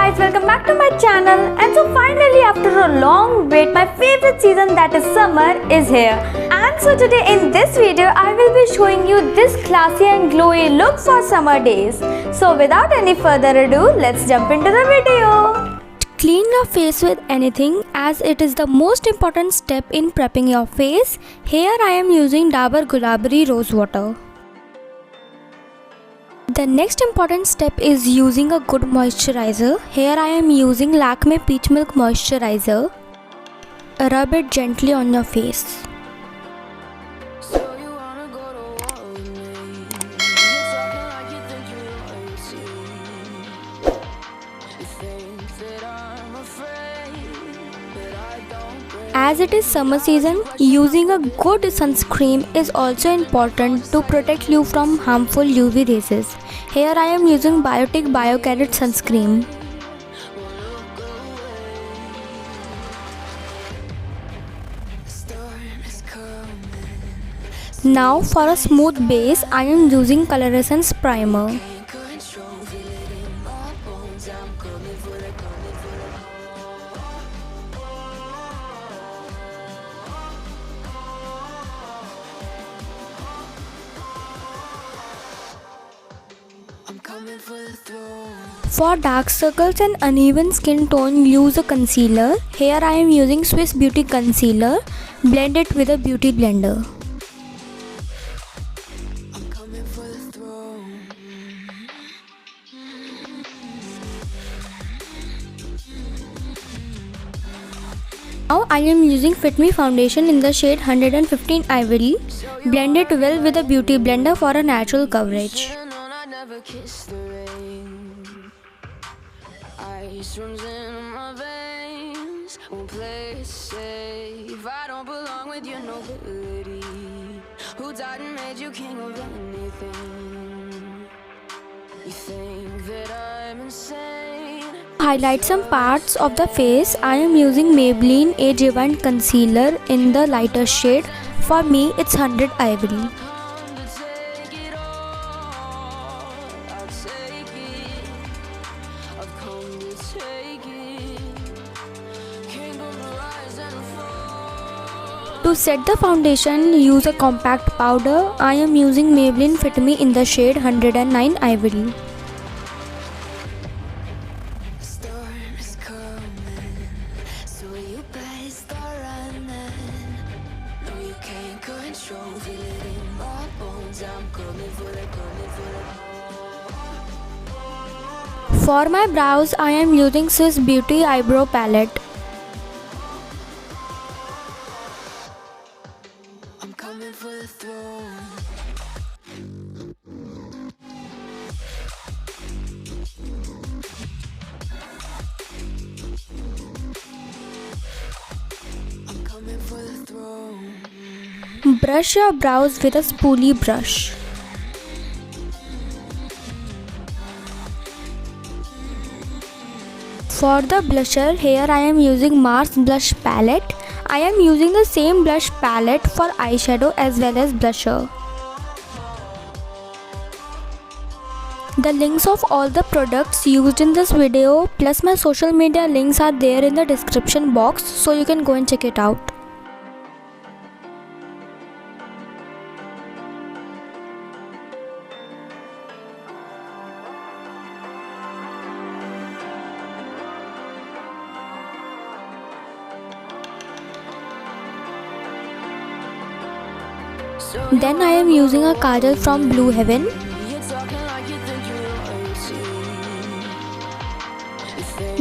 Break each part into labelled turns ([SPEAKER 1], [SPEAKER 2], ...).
[SPEAKER 1] guys, welcome back to my channel. And so finally, after a long wait, my favorite season, that is summer, is here. And so today in this video I will be showing you this classy and glowy look for summer days. So without any further ado, let's jump into the video. Clean your face with anything, as it is the most important step in prepping your face. Here I am using Dabur Gulabari Rose Water. The next important step is using a good moisturizer. Here I am using Lakme Peach Milk Moisturizer. Rub it gently on your face. As it is summer season, using a good sunscreen is also important to protect you from harmful UV rays. Here I am using Biotic Bio Carrot Sunscreen. Now for a smooth base, I am using Color Essence Primer. For dark circles and uneven skin tone, use a concealer. Here I am using Swiss Beauty Concealer. Blend it with a beauty blender. Now I am using Fit Me foundation in the shade 115 Ivory. Blend it well with a beauty blender for a natural coverage. Ice runs in my veins, won't play it safe. I don't belong with your nobility. Who died and made you king of anything? You think that I'm insane? Highlight some parts of the face. I am using Maybelline Age Event Concealer in the lighter shade. For me, it's 100 Ivory. To set the foundation, use a compact powder. I am using Maybelline Fit Me in the shade 109 Ivory. For my brows, I am using Swiss Beauty Eyebrow Palette. Brush your brows with a spoolie brush. For the blusher, here I am using Mars Blush Palette. I am using the same blush palette for eyeshadow as well as blusher. The links of all the products used in this video plus my social media links are there in the description box, so you can go and check it out. Then I am using a kajal from Blue Heaven.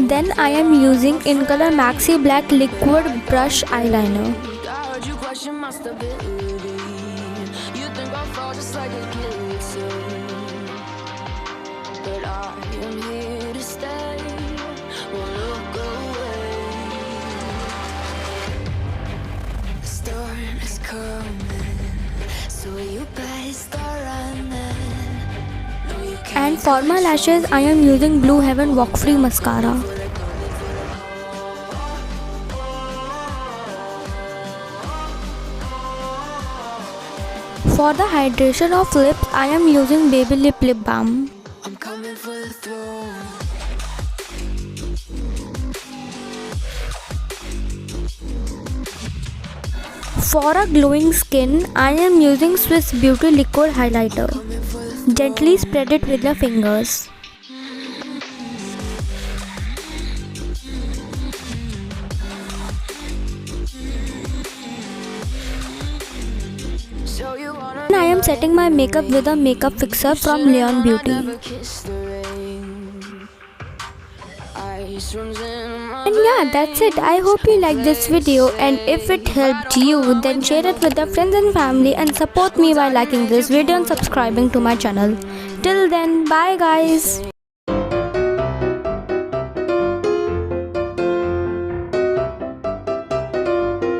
[SPEAKER 1] Then I am using In Color Maxi Black Liquid Brush Eyeliner. And for my lashes, I am using Blue Heaven Walk Free Mascara. For the hydration of lips, I am using Baby Lip Balm. I'm coming for the throne. For a glowing skin, I am using Swiss Beauty Liquid Highlighter. Gently spread it with your fingers. I am setting my makeup with a makeup fixer from Leon Beauty. And yeah, that's it. I hope you liked this video, and if it helped you, then share it with your friends and family and support me by liking this video and subscribing to my channel. Till then, bye guys.